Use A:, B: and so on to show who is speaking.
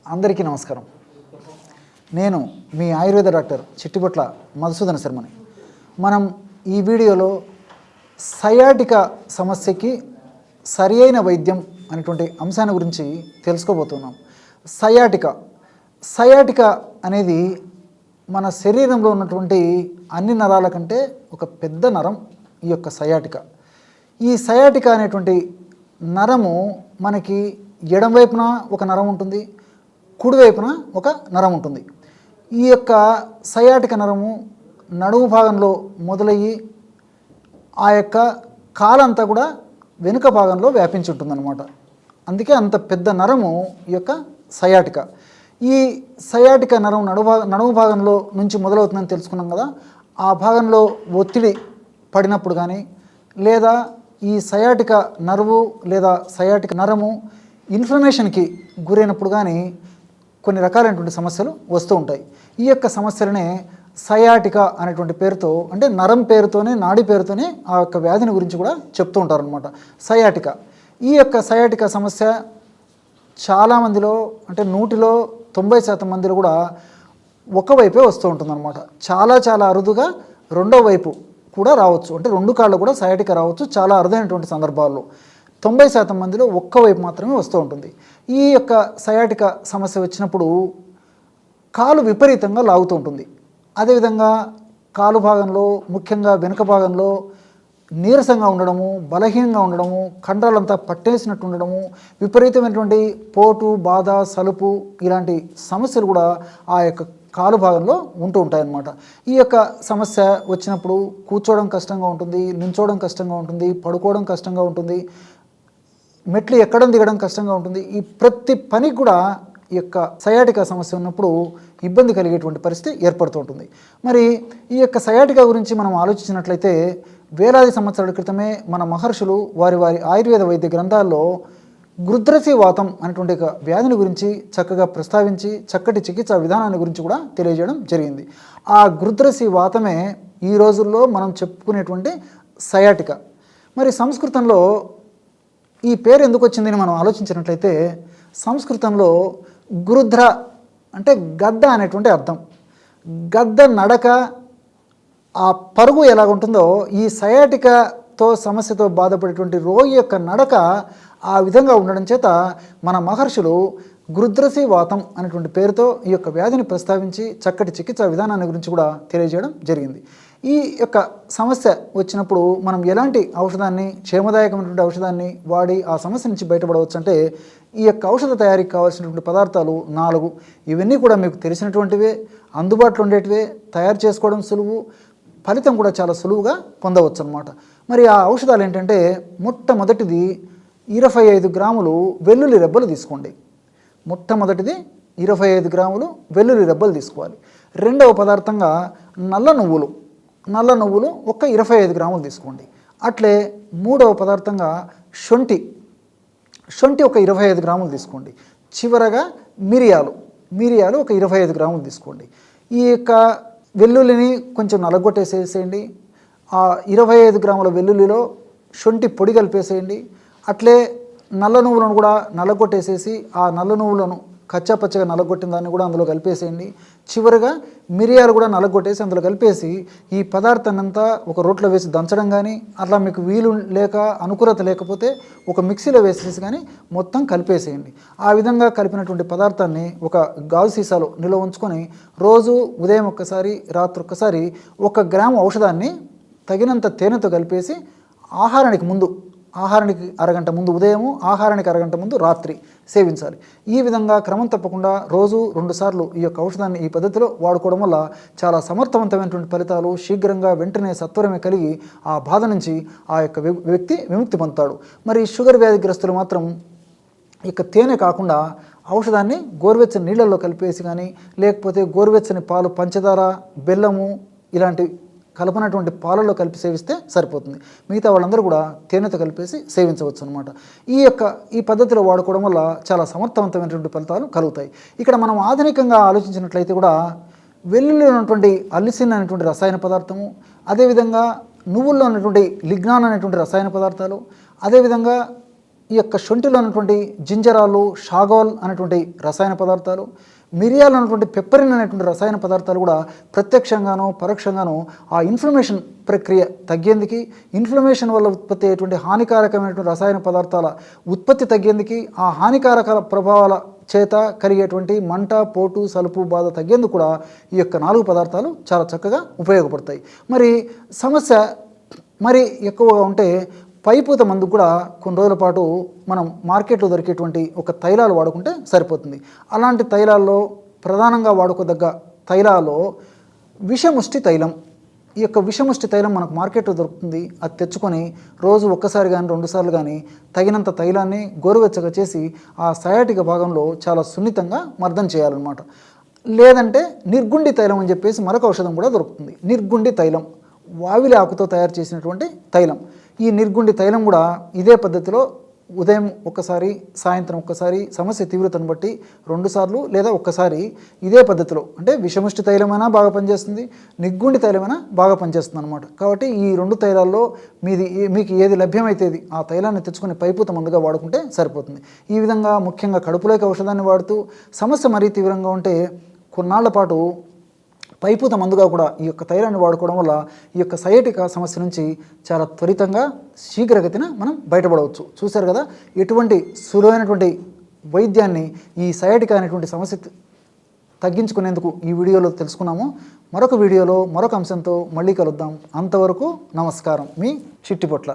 A: అందరికీ నమస్కారం. నేను మీ ఆయుర్వేద డాక్టర్ చిట్టిబొట్ల మధుసూదన శర్మని. మనం ఈ వీడియోలో సయాటికా సమస్యకి సరి అయిన వైద్యం అనేటువంటి అంశాన్ని గురించి తెలుసుకోబోతున్నాం. సయాటికా అనేది మన శరీరంలో ఉన్నటువంటి అన్ని నరాల కంటే ఒక పెద్ద నరం ఈ యొక్క సయాటికా. ఈ సయాటికా అనేటువంటి నరము మనకి ఎడమవైపున ఒక నరం ఉంటుంది, కుడివైపున ఒక నరం ఉంటుంది. ఈ యొక్క సయాటిక నరము నడుము భాగంలో మొదలయ్యి ఆ యొక్క కాలంతా కూడా వెనుక భాగంలో వ్యాపించి ఉంటుందన్నమాట. అందుకే అంత పెద్ద నరము ఈ యొక్క సయాటిక. ఈ సయాటిక నరం నడుము భాగంలో నుంచి మొదలవుతుందని తెలుసుకున్నాం కదా. ఆ భాగంలో ఒత్తిడి పడినప్పుడు కానీ, లేదా ఈ సయాటిక నర్వు లేదా సయాటిక నరము ఇన్ఫ్లమేషన్కి గురైనప్పుడు కానీ కొన్ని రకాలైనటువంటి సమస్యలు వస్తూ ఉంటాయి. ఈ యొక్క సమస్యలనే సయాటికా అనేటువంటి పేరుతో, అంటే నరం పేరుతోనే, నాడి పేరుతోనే ఆ యొక్క వ్యాధిని గురించి కూడా చెప్తూ ఉంటారు అనమాట. సయాటికా, ఈ యొక్క సయాటికా సమస్య చాలామందిలో, అంటే 100లో 90% మందిలో కూడా ఒకవైపే వస్తూ ఉంటుందన్నమాట. చాలా అరుదుగా రెండో వైపు కూడా రావచ్చు, అంటే 2 కాళ్ళు కూడా సయాటికా రావచ్చు చాలా అరుదైనటువంటి సందర్భాల్లో. 90% మందిలో ఒక్కవైపు మాత్రమే వస్తూ ఉంటుంది. ఈ యొక్క సయాటికా సమస్య వచ్చినప్పుడు కాలు విపరీతంగా లాగుతూ ఉంటుంది. అదేవిధంగా కాలు భాగంలో, ముఖ్యంగా వెనుక భాగంలో నీరసంగా ఉండడము, బలహీనంగా ఉండడము, కండరాలంతా పట్టేసినట్టు ఉండడము, విపరీతమైనటువంటి పోటు, బాధ, సలుపు ఇలాంటి సమస్యలు కూడా ఆ యొక్క కాలు భాగంలో ఉంటూ ఉంటాయన్నమాట. ఈ యొక్క సమస్య వచ్చినప్పుడు కూర్చోవడం కష్టంగా ఉంటుంది, నించోవడం కష్టంగా ఉంటుంది, పడుకోవడం కష్టంగా ఉంటుంది, మెట్లు ఎక్కడం దిగడం కష్టంగా ఉంటుంది. ఈ ప్రతి పనికి కూడా ఈ యొక్క సయాటికా సమస్య ఉన్నప్పుడు ఇబ్బంది కలిగేటువంటి పరిస్థితి ఏర్పడుతూ ఉంటుంది. మరి ఈ యొక్క సయాటికా గురించి మనం ఆలోచించినట్లయితే వేలాది సంవత్సరాల క్రితమే మన మహర్షులు వారి ఆయుర్వేద వైద్య గ్రంథాల్లో గృధ్రసి వాతం అనేటువంటి ఒక వ్యాధిని గురించి చక్కగా ప్రస్తావించి చక్కటి చికిత్సా విధానాన్ని గురించి కూడా తెలియజేయడం జరిగింది. ఆ గృధ్రసి వాతమే ఈ రోజుల్లో మనం చెప్పుకునేటువంటి సయాటికా. మరి సంస్కృతంలో ఈ పేరు ఎందుకు వచ్చిందని మనం ఆలోచించినట్లయితే, సంస్కృతంలో గృధ్ర అంటే గద్ద అనేటువంటి అర్థం. గద్ద నడక, ఆ పరుగు ఎలాగుంటుందో ఈ సయాటికాతో సమస్యతో బాధపడేటువంటి రోగి యొక్క నడక ఆ విధంగా ఉండడం చేత మన మహర్షులు గృధ్రసి వాతం అనేటువంటి పేరుతో ఈ యొక్క వ్యాధిని ప్రస్తావించి చక్కటి చికిత్సా విధానాన్ని గురించి కూడా తెలియజేయడం జరిగింది. ఈ యొక్క సమస్య వచ్చినప్పుడు మనం ఎలాంటి ఔషధాన్ని, క్షేమదాయకమైనటువంటి ఔషధాన్ని వాడి ఆ సమస్య నుంచి బయటపడవచ్చు అంటే, ఈ యొక్క ఔషధ తయారీకి కావాల్సినటువంటి పదార్థాలు 4. ఇవన్నీ కూడా మీకు తెలిసినటువంటివే, అందుబాటులో ఉండేటివే, తయారు చేసుకోవడం సులువు, ఫలితం కూడా చాలా సులువుగా పొందవచ్చు అన్నమాట. మరి ఆ ఔషధాలు ఏంటంటే, మొట్టమొదటిది 25 గ్రాములు వెల్లుల్లి రెబ్బలు తీసుకోండి. మొట్టమొదటిది 25 గ్రాములు వెల్లుల్లి రెబ్బలు తీసుకోవాలి. రెండవ పదార్థంగా నల్ల నువ్వులు ఒక 25 గ్రాములు తీసుకోండి. అట్లే మూడవ పదార్థంగా శొంఠి ఒక 25 గ్రాములు తీసుకోండి. చివరగా మిరియాలు ఒక 25 గ్రాములు తీసుకోండి. ఈ యొక్క వెల్లుల్లిని కొంచెం నలగొట్టేసేసేయండి. ఆ 25 గ్రాముల వెల్లుల్లిలో శొంఠి పొడి కలిపేసేయండి. అట్లే నల్ల నువ్వులను కూడా నలగొట్టేసేసి ఆ నల్ల నువ్వులను కచ్చాపచ్చగా నలగొట్టిన దాన్ని కూడా అందులో కలిపేసేయండి. చివరిగా మిరియాలు కూడా నలగొట్టేసి అందులో కలిపేసి ఈ పదార్థాన్ని అంతా ఒక రోట్లో వేసి దంచడం కానీ, అట్లా మీకు వీలు లేక అనుకూలత లేకపోతే ఒక మిక్సీలో వేసేసి కానీ మొత్తం కలిపేసేయండి. ఆ విధంగా కలిపినటువంటి పదార్థాన్ని ఒక గాజు సీసాలో నిల్వ ఉంచుకొని రోజు ఉదయం ఒక్కసారి, రాత్రి ఒక్కసారి 1 గ్రాము ఔషధాన్ని తగినంత తేనెతో కలిపేసి ఆహారానికి అరగంట ముందు ఉదయము, ఆహారానికి అరగంట ముందు రాత్రి సేవించాలి. ఈ విధంగా క్రమం తప్పకుండా రోజు 2 సార్లు ఈ యొక్క ఔషధాన్ని ఈ పద్ధతిలో వాడుకోవడం వల్ల చాలా సమర్థవంతమైనటువంటి ఫలితాలు శీఘ్రంగా వెంటనే సత్వరమే కలిగి ఆ బాధ నుంచి ఆ యొక్క వ్యక్తి విముక్తి పొందుతాడు. మరి షుగర్ వ్యాధిగ్రస్తులు మాత్రం ఇక తేనె కాకుండా ఔషధాన్ని గోరువెచ్చని నీళ్ళల్లో కలిపేసి కానీ, లేకపోతే గోరువెచ్చని పాలు, పంచదార, బెల్లము ఇలాంటి కలపనటువంటి పాలలో కలిపి సేవిస్తే సరిపోతుంది. మిగతా వాళ్ళందరూ కూడా తేనెతో కలిపేసి సేవించవచ్చు అనమాట. ఈ పద్ధతిలో వాడుకోవడం వల్ల చాలా సమర్థవంతమైనటువంటి ఫలితాలు కలుగుతాయి. ఇక్కడ మనం ఆధునికంగా ఆలోచించినట్లయితే కూడా వెల్లుల్లిలో ఉన్నటువంటి అల్లిసిన్ అనేటువంటి రసాయన పదార్థము, అదేవిధంగా నువ్వుల్లో ఉన్నటువంటి లిగ్నాన్ అనేటువంటి రసాయన పదార్థాలు, అదేవిధంగా ఈ యొక్క శొంఠిలో ఉన్నటువంటి జింజరాలు, షాగోల్ అనేటువంటి రసాయన పదార్థాలు, మిరియాలు అనేటువంటి పెప్పరిన్ అనేటువంటి రసాయన పదార్థాలు కూడా ప్రత్యక్షంగానో పరోక్షంగానో ఆ ఇన్ఫ్లమేషన్ ప్రక్రియ తగ్గేందుకు, ఇన్ఫ్లమేషన్ వల్ల ఉత్పత్తి అయ్యేటువంటి హానికారకమైనటువంటి రసాయన పదార్థాల ఉత్పత్తి తగ్గేందుకు, ఆ హానికారక ప్రభావాల చేత కలిగేటువంటి మంట, పోటు, సలుపు, బాధ తగ్గేందుకు కూడా ఈ యొక్క 4 పదార్థాలు చాలా చక్కగా ఉపయోగపడతాయి. మరి సమస్య మరి ఎక్కువగా ఉంటే పైపూత మందు కూడా కొన్ని రోజుల పాటు మనం మార్కెట్లో దొరికేటువంటి ఒక తైలాలు వాడుకుంటే సరిపోతుంది. అలాంటి తైలాల్లో ప్రధానంగా వాడుకోదగ్గ తైలాల్లో విషముష్టి తైలం, ఈ యొక్క విషముష్టి తైలం మనకు మార్కెట్లో దొరుకుతుంది. అది తెచ్చుకొని రోజు ఒక్కసారి కానీ 2 సార్లు కానీ తగినంత తైలాన్ని గోరువెచ్చగా చేసి ఆ సయాటిక భాగంలో చాలా సున్నితంగా మర్దన చేయాలన్నమాట. లేదంటే నిర్గుండి తైలం అని చెప్పేసి మరొక ఔషధం కూడా దొరుకుతుంది. నిర్గుండి తైలం వావిలి ఆకుతో తయారు చేసినటువంటి తైలం. ఈ నిర్గుండి తైలం కూడా ఇదే పద్ధతిలో ఉదయం ఒక్కసారి, సాయంత్రం ఒక్కసారి, సమస్య తీవ్రతను బట్టి 2 సార్లు లేదా ఒక్కసారి ఇదే పద్ధతిలో, అంటే విషముష్టి తైలమైనా బాగా పనిచేస్తుంది, నిర్గుండి తైలమైనా బాగా పనిచేస్తుంది అనమాట. కాబట్టి ఈ 2 తైలాల్లో మీకు ఏది లభ్యమైతేది ఆ తైలాన్ని తెచ్చుకొని పైపూత మందుగా వాడుకుంటే సరిపోతుంది. ఈ విధంగా ముఖ్యంగా కడుపులోకి ఔషధాన్ని వాడుతూ సమస్య మరీ తీవ్రంగా ఉంటే కొన్నాళ్ల పాటు పైపూత మందుగా కూడా ఈ యొక్క తైలాన్ని వాడుకోవడం వల్ల ఈ యొక్క సయాటికా సమస్య నుంచి చాలా త్వరితంగా శీఘ్రగతిన మనం బయటపడవచ్చు. చూశారు కదా, ఎటువంటి సులువైనటువంటి వైద్యాన్ని ఈ సయాటికా అనేటువంటి సమస్య తగ్గించుకునేందుకు ఈ వీడియోలో తెలుసుకున్నాము. మరొక వీడియోలో మరొక అంశంతో మళ్ళీ కలుద్దాం. అంతవరకు నమస్కారం. మీ చిట్టిపొట్ల.